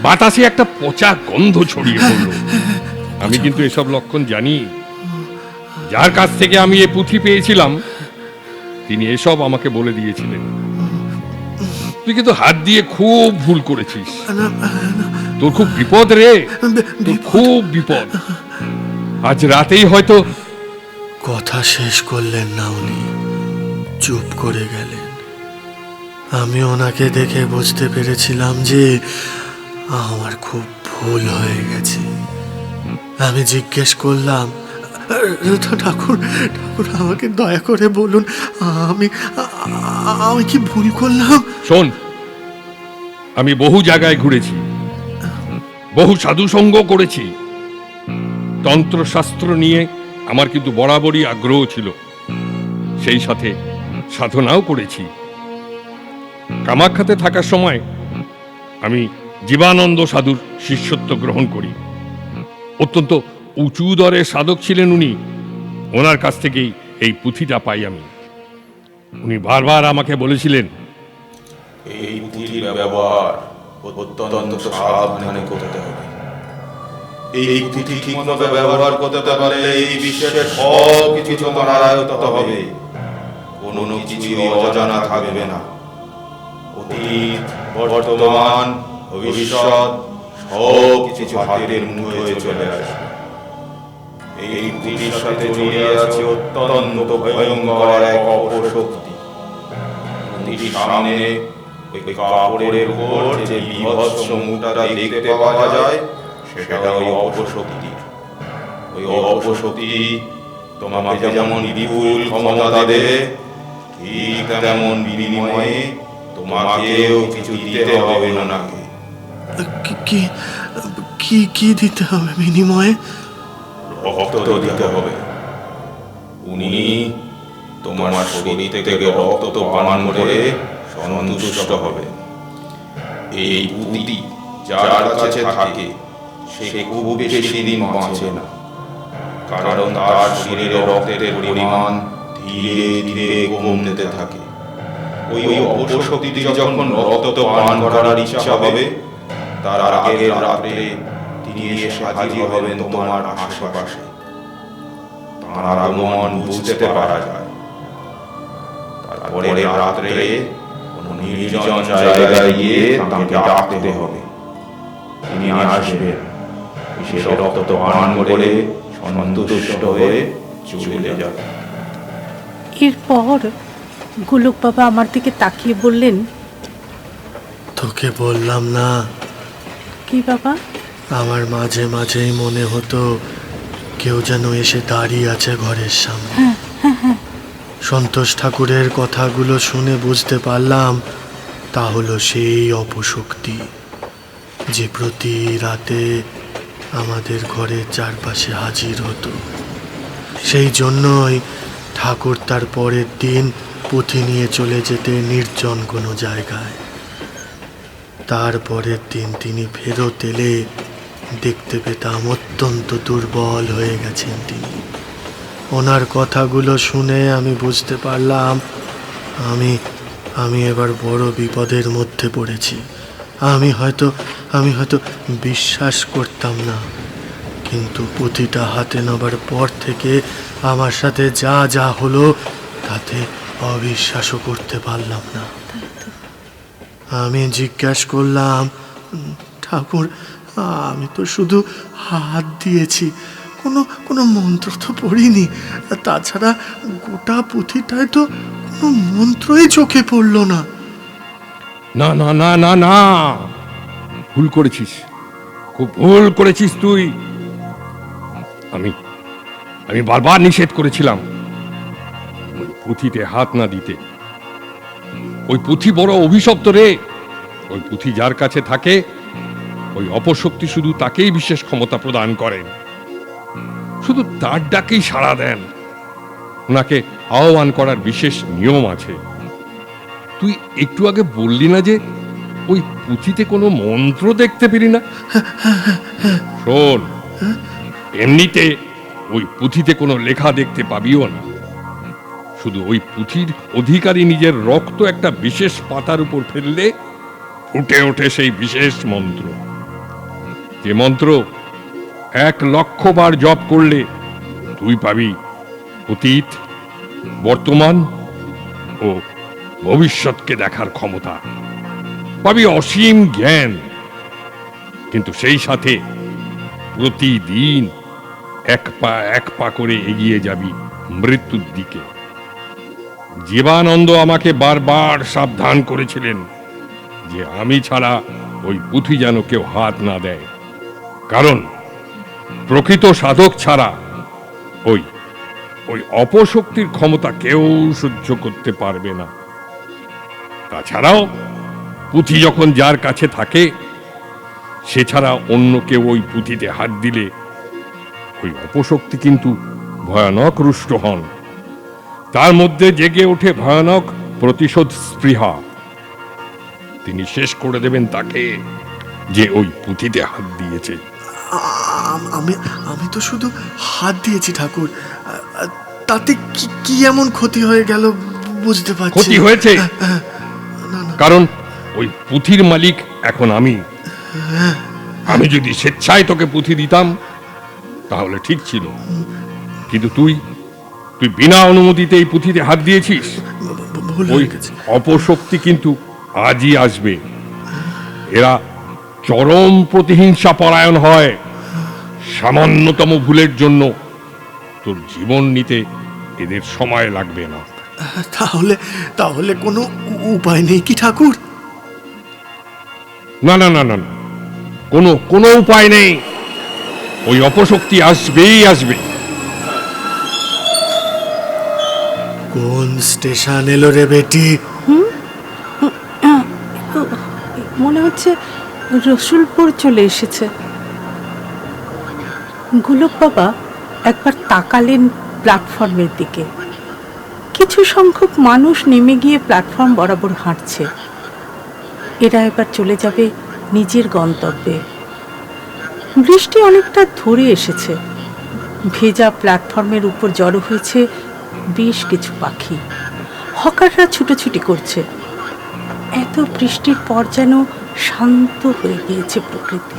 বাতাসে একটা পচা গন্ধ ছড়িয়ে পড়ল। আমি কিন্তু এসব লক্ষণ জানি। যার কাছ থেকে আমি এ পুঁথি পেয়েছিলাম তিনি এসব আমাকে বলে দিয়েছিলেন। তুই কিন্তু হাত দিয়ে খুব ভুল করেছিস। না, তোর খুব বিপদ রে, তোর বিপদ। খুব বিপদ। আজ রাতেই হয়তো কথা শেষ করলেন না উনি, চুপ করে গেলেন। আমি ওনাকে দেখে বুঝতে পেরেছিলাম যে আমার খুব ভুল হয়ে গেছে। আমি জিজ্ঞেস করলাম, ঠাকুর ঠাকুর আমাকে দয়া করে বলুন, আমি আমি কি ভুল করলাম? শোন, আমি বহু জায়গায় ঘুরেছি, বহু সাধু সঙ্গ করেছি, তন্ত্রশাস্ত্র নিয়ে আমার কিন্তু বরাবরই আগ্রহ ছিল, সেই সাথে সাধনাও করেছি। কামাখ্যাতে থাকার সময় আমি জীবানন্দ সাধুর শিষ্যত্ব গ্রহণ করি। অত্যন্ত উঁচু দরের সাধক ছিলেন উনি, ওনার কাছ থেকেই এই পুঁথিটা পাই আমি। উনি বারবার আমাকে বলেছিলেন, এই পুঁথির ব্যবহার অত্যন্ত সাবধানে করতে হবে। এই পুঁথি ঠিকমতো ব্যবহার করতে পারলে এই বিশ্বের সব কিছু তোমার আয়ত্ত হবে, কোনো কিছুই অজানা থাকবে না। অতীত, বর্তমান, ভবিষ্যৎ সব কিছু হাতের মুঠোয় চলে আসবে। এই পুঁথির সাথে জড়িয়ে আছে অত্যন্ত ভয়ঙ্কর এক অপশক্তি। পুঁথির সামনে ওই কাপড়ের উপর যে বীভৎস মুখটা দেখতে পাওয়া যায়, সেটা ওই অপশক্তি। ওই অপশক্তি তোমাকে যেমন বিপুল ক্ষমতা দেবে, ঠিক তেমন বিনিময়ে তোমাকেও কিছু দিতে হবে ওনাকে। কি কি কি দিতে হবে বিনিময়ে? রক্ত দিতে হবে। উনি তোমার শরীর থেকে রক্ত পান করে সন্তুষ্ট হবে। এই পুঁথি যার কাছে থাকে সে খুব বেশি দিন বাঁচে না, কারণ তার শরীরে রক্তের পরিমাণ ধীরে ধীরে কমতে থাকে। ওই অপশক্তি যখন রক্ত পান করার ইচ্ছা হবে, তার আগের রাত্রে তিনি এসে হাজির হবেন তোমার আশেপাশে। তাঁর আগমন বুঝতে পারা যায়। তারপরে রাত্রে কোনো নির্জন জায়গায় গিয়ে তাঁকে ডাকতে হবে। তিনি আসবেন, সে রক্ত পান করে সন্তুষ্ট হয়ে চলে যাবে। এরপর গোলক বাবা আমার দিকে তাকিয়ে বললেন, তোকে বললাম না, কি বাবা? আমার মাঝে মাঝেই মনে হতো কেউ যেন এসে দাঁড়িয়ে আছে ঘরের সামনে। সন্তোষ ঠাকুরের কথাগুলো শুনে বুঝতে পারলাম তা হলো সেই অপশক্তি যে প্রতি রাতে আমাদের ঘরের চারপাশে হাজির হতো। সেই জন্যই ঠাকুর তার পরের দিন পুঁথি নিয়ে চলে যেতে নির্জন কোনো জায়গায়। তারপরের দিন তিনি ফেরত এলে দেখতে পেতাম অত্যন্ত দুর্বল হয়ে গেছেন তিনি। ওনার কথাগুলো শুনে আমি বুঝতে পারলাম আমি এবার বড় বিপদের মধ্যে পড়েছি। আমি হয়তো বিশ্বাস করতাম না, কিন্তু পুঁথিটা হাতে নেবার পর থেকে আমার সাথে যা যা হলো তাতে অবিশ্বাসও করতে পারলাম না। আমি জিজ্ঞাসা করলাম, ঠাকুর আমি তো শুধু হাত দিয়েছি, কোনো মন্ত্র তো পড়িনি। তাছাড়া গোটা পুঁথিটায় তো কোনো মন্ত্রই চোখে পড়লো না। না না না না না, ভুল করেছিস, খুব ভুল করেছিস তুই। আমি বারবার নিষেধ করেছিলাম ওই পুঁথিতে হাত না দিতে। ওই পুঁথি বড় অভিশপ্ত রে। ওই পুঁথি যার কাছে থাকে ওই অপশক্তি শুধু তাকেই বিশেষ ক্ষমতা প্রদান করেন, শুধু তার ডাকেই সাড়া দেন। ওনাকে আহ্বান করার বিশেষ নিয়ম আছে। তুই একটু আগে বললি না যে ওই পুঁথিতে কোনো মন্ত্র দেখতে পেলি না? শোন, এমনিতে ওই পুঁথিতে কোনো লেখা দেখতে পাবিও না। শুধু ওই পুঁথির অধিকারী নিজের রক্ত একটা বিশেষ পাতার উপর ফেললে ফুটে ওঠে সেই বিশেষ মন্ত্র। যে মন্ত্র 1,00,000 বার জপ করলে তুই পাবি অতীত, বর্তমান ও ভবিষ্যৎকে দেখার ক্ষমতা। পাবি অসীম জ্ঞান, কিন্তু সেই সাথে প্রতিদিন এক পা করে এগিয়ে যাবি মৃত্যুর দিকে। জীবানন্দ আমাকে বারবার সাবধান করেছিলেন যে আমি ছাড়া ওই পুঁথি যেন কেউ হাত না দেয়, কারণ প্রকৃত সাধক ছাড়া ওই ওই অপশক্তির ক্ষমতা কেউ সহ্য করতে পারবে না। তাছাড়াও পুঁথি যখন যার কাছে থাকে, সে ছাড়া অন্য কেউ ওই পুঁথিতে হাত দিলে ওই অপশক্তি কিন্তু ভয়ানক রুষ্ট হন। তার মধ্যে জেগে ওঠে ভয়ানক প্রতিশোধ স্পৃহা। তিনি শেষ করে দেবেন তাকে যে ওই পুঁথিতে হাত দিয়েছে। আমি আমি তো শুধু হাত দিয়েছি ঠাকুর, তাতে কি এমন ক্ষতি হয়ে গেল বুঝতে পারছি। ক্ষতি হয়েছে কারণ ওই পুঁথির মালিক এখন আমি। আমি যদি স্বেচ্ছায় তোকে পুঁথি দিতাম তাহলে ঠিক ছিল, কিন্তু তুই বিনা অনুমতিতে এই পুঁথিতে হাত দিয়েছিস। ওই অপশক্তি কিন্তু আজই আসবে। এরা চরম প্রতিহিংসা পরায়ণ হয়। সামান্যতম ভুলের জন্য তোর জীবন নিতে এদের সময় লাগবে না। তাহলে কোনো উপায় নেই কি ঠাকুর? না না না না, কোনো উপায় নেই। ওই অপশক্তি আসবেই আসবে। কোন স্টেশন এলো রে বেটি? মনে হচ্ছে রসুলপুর চলে এসেছে। গোলক বাবা একবার তাকালেন প্ল্যাটফর্মের দিকে। কিছু সংখ্যক মানুষ নেমে গিয়ে প্ল্যাটফর্ম বরাবর হাঁটছে। এরা এবার চলে যাবে নিজের গন্তব্যে। বৃষ্টি অনেকটা ধরে এসেছে। ভেজা প্ল্যাটফর্মের উপর জড়ো হয়েছে বেশ কিছু পাখি। হকাররা ছুটোছুটি করছে। এত বৃষ্টির পর যেন শান্ত হয়ে গিয়েছে প্রকৃতি।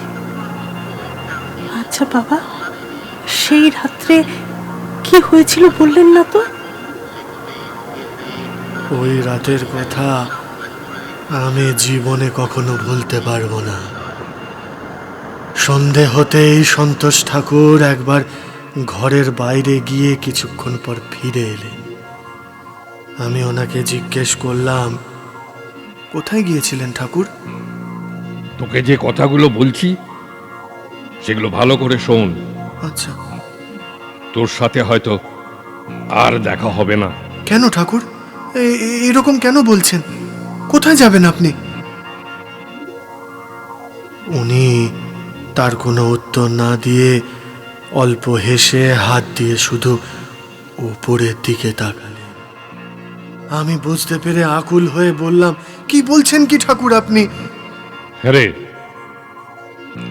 আচ্ছা বাবা, সেই রাত্রে কি হয়েছিল বললেন না তো? ওই রাতের কথা আমি জীবনে কখনো ভুলতে পারবো না। সন্ধে হতেই সন্তোষ ঠাকুর একবার ঘরের বাইরে গিয়ে কিছুক্ষণ পর ফিরে এলেন। আমি ওনাকে জিজ্ঞেস করলাম, কোথায় গিয়েছিলেন ঠাকুর? তোকে যে কথাগুলো বলছি সেগুলো ভালো করে শোন। আচ্ছা। তোর সাথে হয়তো আর দেখা হবে না। কেন ঠাকুর, এরকম কেন বলছেন? কোথায় যাবেন আপনি? উনি তার কোনো উত্তর না দিয়ে অল্প হেসে হাত দিয়ে শুধু উপরের দিকে তাকালেন। আমি বুঝতে পেরে আকুল হয়ে বললাম, কি বলছেন কি ঠাকুর আপনি? হ্যাঁ রে,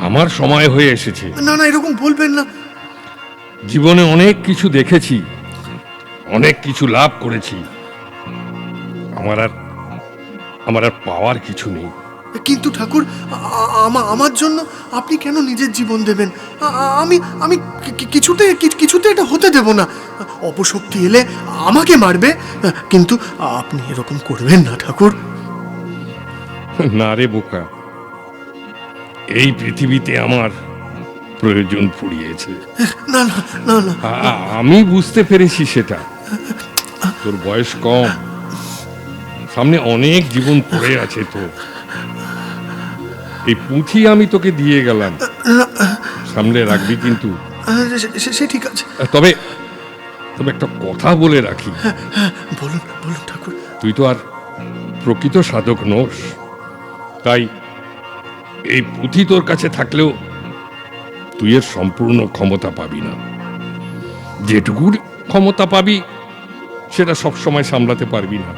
আমার সময় হয়ে এসেছে। না না, এরকম বলবেন না। জীবনে অনেক কিছু দেখেছি, অনেক কিছু লাভ করেছি। আমার আর পাওয়ার কিছু নেই। কিন্তু ঠাকুর, আমার জন্য আপনি কেন নিজের জীবন দেবেন? আমি কিছুতে এটা হতে দেব না। অপশক্তি এলে আমাকে মারবে, কিন্তু আপনি এরকম করবেন না ঠাকুর। না রে বোকা, এই পৃথিবীতে আমার প্রয়োজন ফুরিয়েছে। না না না না, আমি বুঝতে পেরেছি সেটা। তোর বয়স কম, সামনে অনেক জীবন পড়ে আছে তোর। এই পুঁথি আমি তোকে দিয়ে গেলাম, সামনে রাখবি কিন্তু। সে ঠিক আছে। তবে একটা কথা বলে রাখি। বলুন বলুন ঠাকুর। তুই তো আর প্রকৃত সাধক নোস, তাই এই পুঁথি তোর কাছে থাকলেও তুই এর সম্পূর্ণ ক্ষমতা পাবি না। যেটুকু ক্ষমতা পাবি সেটা সবসময় সামলাতে পারবি না।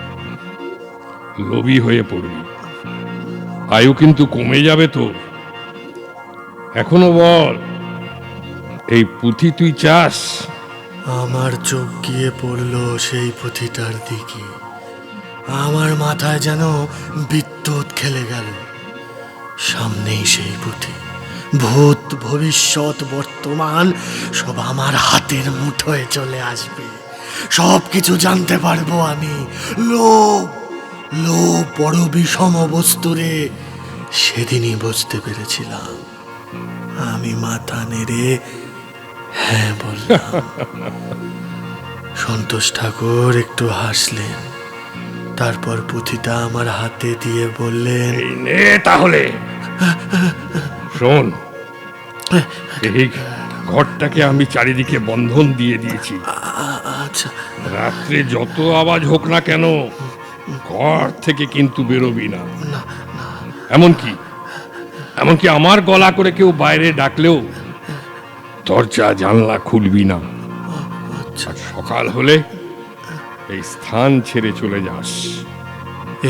লোভী হয়ে পড়বি, আয়ু কিন্তু কমে যাবে তোর। এখনো বল, এই পুঁথি তুই চাস? আমার চোখ গিয়ে পড়ল সেই পুঁথিটার দিকে। আমার মাথায় যেন বিদ্যুৎ খেলে গেল। সামনেই সেই পুঁথি, ভূত ভবিষ্যৎ বর্তমান সব আমার হাতের মুঠোয় চলে আসবে। সব কিছু জানতে পারবো আমি। লোভ বড় বিষম বস্তু রে। সেদিনই বুঝতে পেরেছিলাম। আমি মাথা নেড়ে হ্যাঁ বললাম। সন্তোষ ঠাকুর একটু হাসলেন, তারপর পুঁথিটা আমার হাতে দিয়ে বললেন, এই নে তাহলে শোন, এই ঘরটাকে আমি চারিদিকে বন্ধন দিয়ে দিয়েছি। আচ্ছা রাত্রে যত আওয়াজ হোক না কেন ঘর থেকে কিন্তু বেরোবি না। এমনকি আমার গলা করে কেউ বাইরে ডাকলেও দরজা জানলা খুলবি না। আর সকাল হলে এই স্থান ছেড়ে চলে যাস।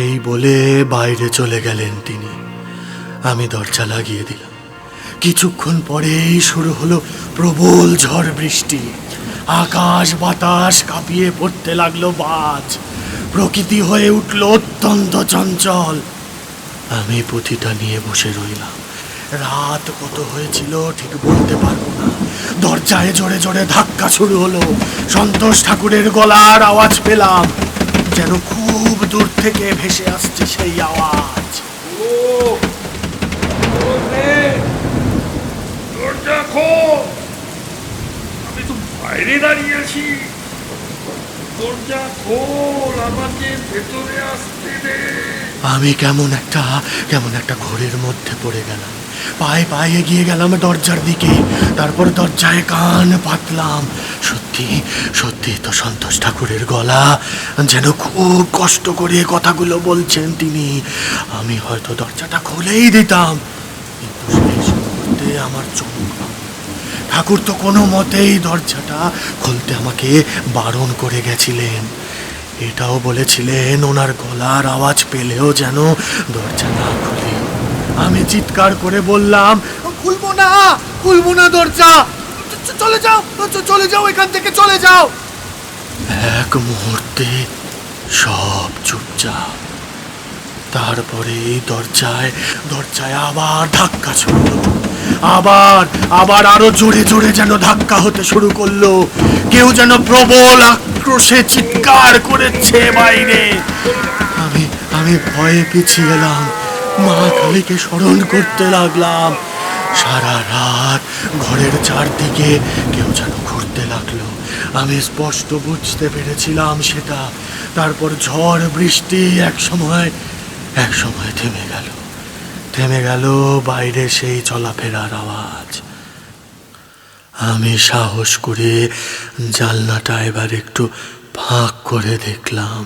এই বলে বাইরে চলে গেলেন তিনি। আমি দরজা লাগিয়ে দিলাম। কিছুক্ষণ পরেই শুরু হলো প্রবল ঝড় বৃষ্টি। আকাশ বাতাস কাঁপিয়ে পড়তে লাগলো বাজ। প্রকৃতি হয়ে উঠল অত্যন্ত চঞ্চল। আমি পুঁথিটা নিয়ে বসে রইলাম। রাত কত হয়েছিল ঠিক বলতে পারবো না। দরজায় জোরে জোরে ধাক্কা শুরু হলো। সন্তোষ ঠাকুরের গলার আওয়াজ পেলাম, যেন খুব দূর থেকে ভেসে আসছে সেই আওয়াজ। দরজা খোল, আমি তো বাইরে দাঁড়িয়ে আছি। দরজা খোল, আমাকে ভেতরে আসতে দে। আমি কেমন একটা ঘোরের মধ্যে পড়ে গেলাম। পায়ে পায়ে এগিয়ে গেলাম দরজার দিকে। তারপর দরজায় কান পাতলাম। সত্যি সত্যি তো সন্তোষ ঠাকুরের গলা, যেন খুব কষ্ট করে কথাগুলো বলছেন তিনি। আমি হয়তো দরজাটা খুলেই দিতাম, কিন্তু শেষ মুহূর্তে আমার চমক ভাঙল। ঠাকুর তো কোনো মতেই দরজাটা খুলতে আমাকে বারণ করে গেছিলেন। এটাও বলেছিলেন ওনার গলার আওয়াজ পেলেও যেন দরজা না খুলি। আমি চিৎকার করে বললাম, খুলবো না দরজা, চলে যাও এখান থেকে, চলে যাও। এক মুহূর্তে সব চুপচাপ। তারপরে দরজায় আবার ধাক্কা শুরু হলো। আবার আরো জোরে জোরে যেন ধাক্কা হতে শুরু করলো। কেউ যেন প্রবল আক্রোশে চিৎকার করেছে বাইরে। আমি ভয়ে পিছিয়ে এলাম। মা কালীকে স্মরণ করতে লাগলাম। সারা রাত ঘরের চারদিকে কেউ যেন ঘুরতে লাগলো। আমি স্পষ্ট বুঝতে পেরেছিলাম সেটা। তারপর ঝড় বৃষ্টি এক সময় থেমে গেল বাইরে সেই চলাফেরার আওয়াজ। আমি সাহস করে জানলাটা এবার একটু ফাঁক করে দেখলাম।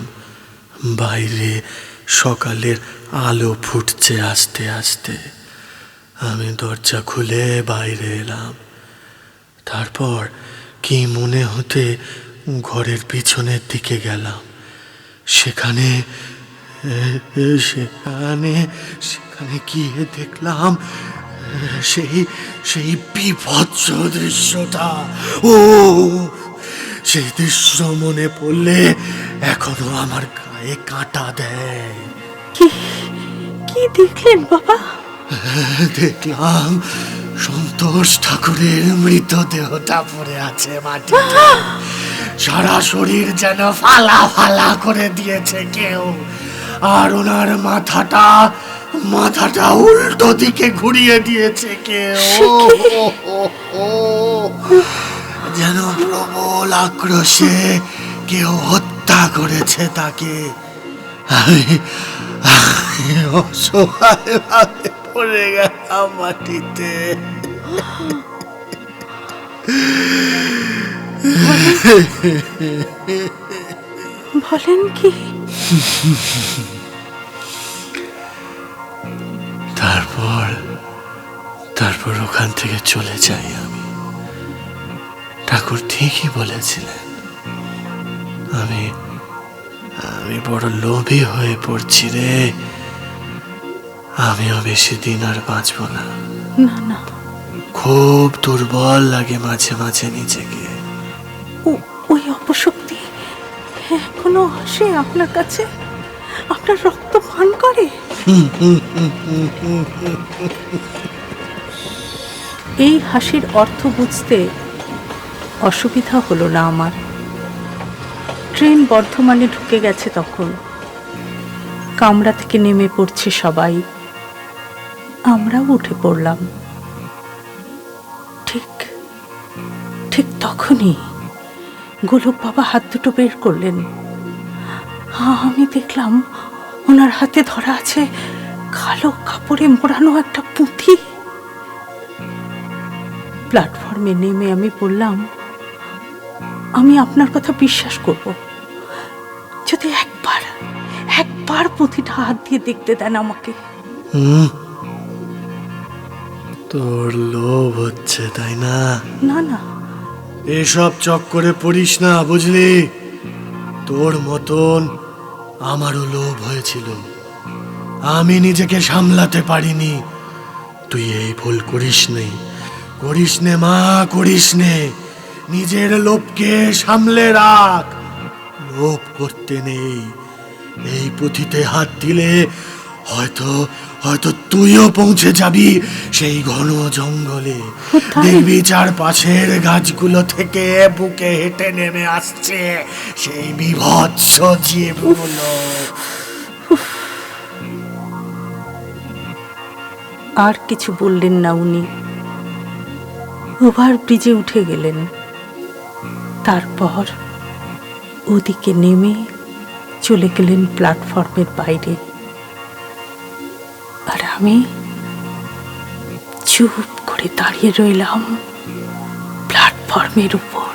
বাইরে সকালের আলো ফুটছে আস্তে আস্তে। আমি দরজা খুলে বাইরে এলাম। তারপর কি মনে হতে ঘরের পিছনের দিকে গেলাম। সেখানে গিয়ে দেখলাম সেই বিভৎস দৃশ্যটা। সেই দৃশ্য মনে পড়লে এখনো আমার গায়ে কাঁটা দেয়। কি দেখলেন বাবা? দেখলাম সন্তোষ ঠাকুরের মৃতদেহটা পড়ে আছে মাটিতে। সারা শরীর যেন ফালা ফালা করে দিয়েছে কেউ। আর ওনার মাথাটা উল্টো দিকে ঘুরিয়ে দিয়েছে কেউ। যেন প্রবল আক্রোশে কেউ হত্যা করেছে তাকে। আমি অসহায়ভাবে পড়ে গেলাম মাটিতে। বলেন কি? তারপর ওখান থেকে চলে যাই আমি। ঠাকুর ঠিকই বলেছিলেন, আমি বড় লোভী হয়ে পড়ছি রে। আমিও বেশি দিন আর বাঁচব না। না, খুব দুর্বল লাগে মাঝে মাঝে নিজেকে। ওই অপশক্তি এখনো আসে আপনার কাছে? আপনার রক্ত পান করে? এই হাসির অর্থ বুঝতে অসুবিধা হলো না আমার। ট্রেন বর্ধমানে ঢুকে গেছে তখন। কামরা থেকে নেমে পড়ছে সবাই। আমরাও উঠে পড়লাম। ঠিক ঠিক তখনই গোলক বাবা হাত দুটো বের করলেন। আমি দেখলাম ওনার হাতে ধরা আছে কালো কাপড়ে মোড়ানো একটা পুঁথি। প্ল্যাটফর্মে নেমে আমি বললাম, আমি আপনার কথা বিশ্বাস করব যদি একবার পুঁথিটা হাত দিয়ে দেখতে দেন আমাকে। তোর লোভ হচ্ছে তাই না? না না, এসব চক্করে পড়িস না, বুঝলি? তোর মতন আমারও লোভ হয়েছিল, আমি নিজেকে সামলাতে পারিনি। তুই এই ভুল করিস নে মা, করিস নে। নিজের লোভকে সামলে রাখ, লোভ করতে নেই। এই পুঁথিতে হাত দিলে হয়তো হয়তো তুইও পৌঁছে যাবি সেই ঘন জঙ্গলে। দেখবি চারপাশের গাছগুলো থেকে বুকে হেঁটে নেমে আসছে সেই বিভৎস জীবগুলো। আর কিছু বললেন না উনি, ওভার ব্রিজে উঠে গেলেন। তারপর ওদিকে নেমে চলে গেলেন প্ল্যাটফর্মের বাইরে। আর আমি চুপ করে দাঁড়িয়ে রইলাম প্ল্যাটফর্মের উপর।